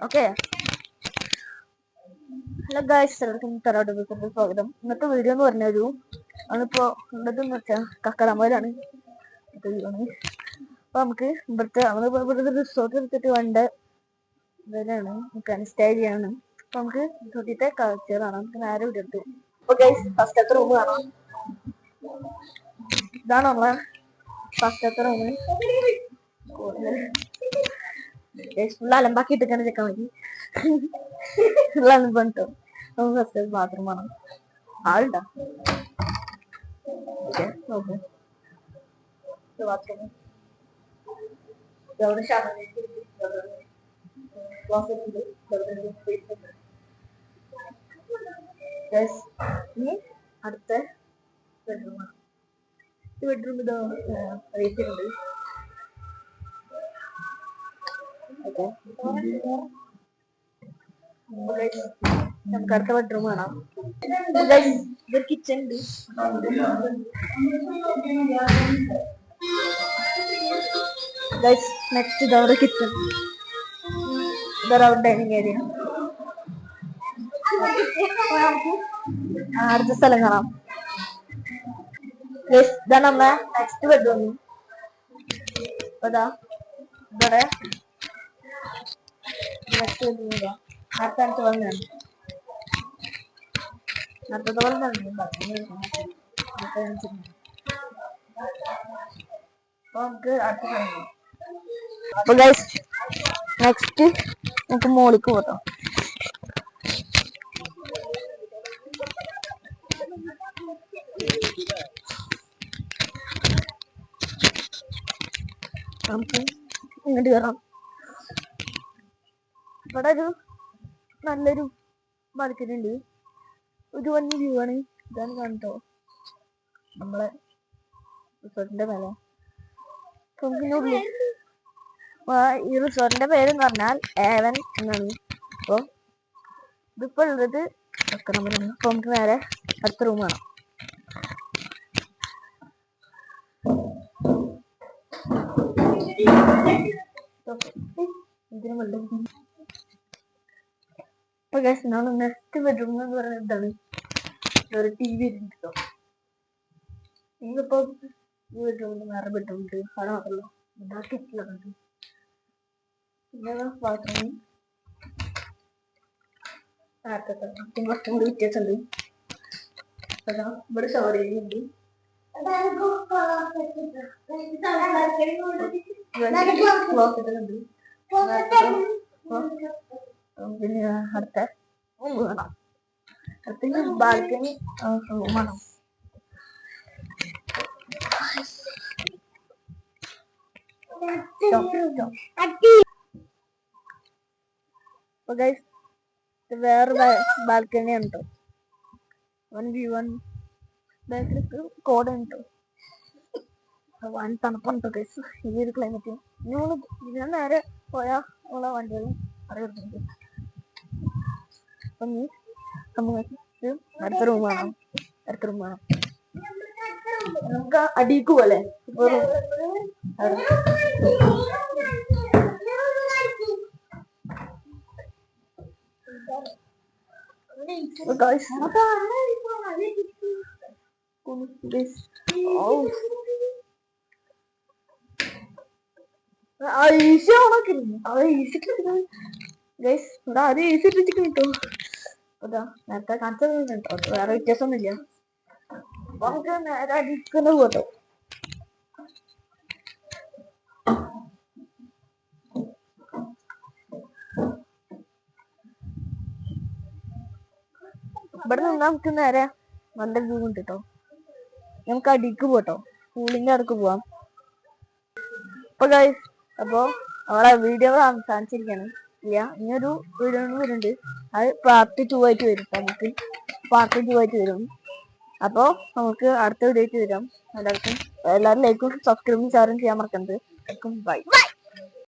Okay. Hello guys, എല്ലാവർക്കും തറോട്ട് business സ്വാഗതം. ഇന്നത്തെ വീഡിയോ എന്ന് പറഞ്ഞൊരു അതിപ്പോ ഉള്ളതെന്ന് വെച്ചാൽ കക്കടമ്പയിലാണ്. അപ്പൊ നമുക്ക് ഇവിടുത്തെ റിസോർട്ട് എടുത്തിട്ട് വേണ്ട ഇതിലാണ് നമുക്ക് സ്റ്റേ ചെയ്യാണ്. അപ്പൊ നമുക്ക് തൊട്ടിത്തെ കാഴ്ചകൾ കാണാം. നമുക്ക് നേരെ ഇവിടെ എടുത്തു. അപ്പൊ ഗൈസ്, ഫസ്റ്റത്തെ റൂം കാണാം. ഇതാണ് നമ്മളെ ഫസ്റ്റത്തെ റൂം. ഫുള്ള് അലമ്പാക്കിയിട്ടൊക്കെയാണ് ചെക്കാൻ മതി. ഫുള്ള് അലമ്പാട്ടോ. നമുക്ക് ഫസ്റ്റ് ബാത്റൂം ആണ്. ആളുണ്ടോ? നോക്ക് ബാത്റൂം. ഇനി അടുത്ത ബെഡ്റൂമാണ്. ഈ ബെഡ്റൂം ഇതോ അറിയിച്ചിട്ടുണ്ട്. ഓക്കെ, നമുക്ക് അടുത്ത ബെഡ്റൂം കാണാം. ഇതൊരു കിച്ചൺ ഉണ്ട്. നെക്സ്റ്റ് ഇതവിടെ കിച്ചൺ, ഇതവിടെ ഡൈനിങ് ഏരിയ. അടുത്ത സ്ഥലം കാണാം. ഇതാണ് നമ്മളെ നെക്സ്റ്റ് ബെഡ്റൂം. അതാ ഇവിടെ നെക്സ്റ്റ് ബെഡ്റൂം ഇതാ. അടുത്ത വന്നാണ് അടുത്തത് പോലെ നമുക്ക് അടുത്ത സ്ഥലം. അപ്പൊ ഗൈസ് നെക്സ്റ്റ് നമുക്ക് മോളിക്ക് പോകാം. നമുക്ക് ഇങ്ങോട്ട് കയറാം. ഇവിടെ ഒരു നല്ലൊരു ബാൽക്കണി ഉണ്ട്. ഒരു വൺ വ്യൂ ആണ്. ഇതാണ് കാണട്ടോ നമ്മളെ റിസോർട്ടിന്റെ മേലെ. ഈ റിസോർട്ടിന്റെ പേരെന്ന് പറഞ്ഞാൽ ഏവൻ എന്നാണ്. അപ്പൊ ഇതിപ്പോ ഉള്ളത് കക്കടമ്പയിലാണ്. അപ്പൊ നമുക്ക് നേരെ അടുത്ത റൂം കാണാം. അപ്പൊ ഗൈസ്, നമ്മൾ നെക്സ്റ്റ് ബെഡ്റൂം എന്ന് പറയുന്നത് എന്താണ്, ഒരു ടി വി ഇരുന്നിട്ടോ. നിങ്ങളിപ്പോ ഈ ബെഡ്റൂമിൽ വേറെ ബെഡ്റൂം ഉണ്ട്. അത് മാത്രമല്ല കിച്ചണുണ്ട്. പിന്നെ ബാത്റൂം കുറച്ചും കൂടി വ്യത്യാസമുണ്ട്. ഇവിടെ ഷവർ ചെയ്യുന്നുണ്ട്. പിന്നെ അടുത്ത റൂം കാണാം. അടുത്ത ബാൽക്കണി റൂമാണ്. വേറെ ബാൽക്കണിയാണ് കേട്ടോ. വൺ വ്യൂ വൺ ബാക്കിലേക്ക് കോടയാണ് കേട്ടോ. വൻ തണുപ്പാണ് കേട്ടോ ഈ ഒരു ക്ലൈമറ്റ്. ഞാൻ നേരെ പോയാ ഉള്ള വണ്ടികളും അറിയുന്നുണ്ട്. അപ്പൊ നീ നമുക്ക് അടുത്ത റൂം കാണാം. നമുക്ക് അടിക്ക് പോലെ നേരത്തെ കാണിച്ചത് കേട്ടോ. വേറെ വ്യത്യാസമൊന്നുമില്ല. അപ്പൊ നമുക്ക് നേരെ അടിക്കുന്നത് പോട്ടോ. ഇവിടെ നിന്ന് നമുക്ക് നേരെ നല്ല വ്യൂ ഉണ്ട് കേട്ടോ. നമുക്ക് അടിക്ക് പോട്ടോ, കൂളിന്റെ അടുക്ക് പോവാം. അപ്പൊ ഗൈസ്, അപ്പൊ നമ്മളെ വീഡിയോ അവസാനിച്ചിരിക്കാണ്. ഇനിയൊരു വീഡിയോ വരുന്നുണ്ട്. അത് പാർട്ട് 2 ആയിട്ട് വരും. നമുക്ക് പാർട്ട് 2 ആയിട്ട് വരും. അപ്പൊ നമുക്ക് അടുത്ത വീഡിയോ ആയിട്ട് വരാം. എല്ലാവരും ലൈക്കും സബ്സ്ക്രൈബും ഷെയറും ചെയ്യാൻ മറക്കരുത്. ബൈ.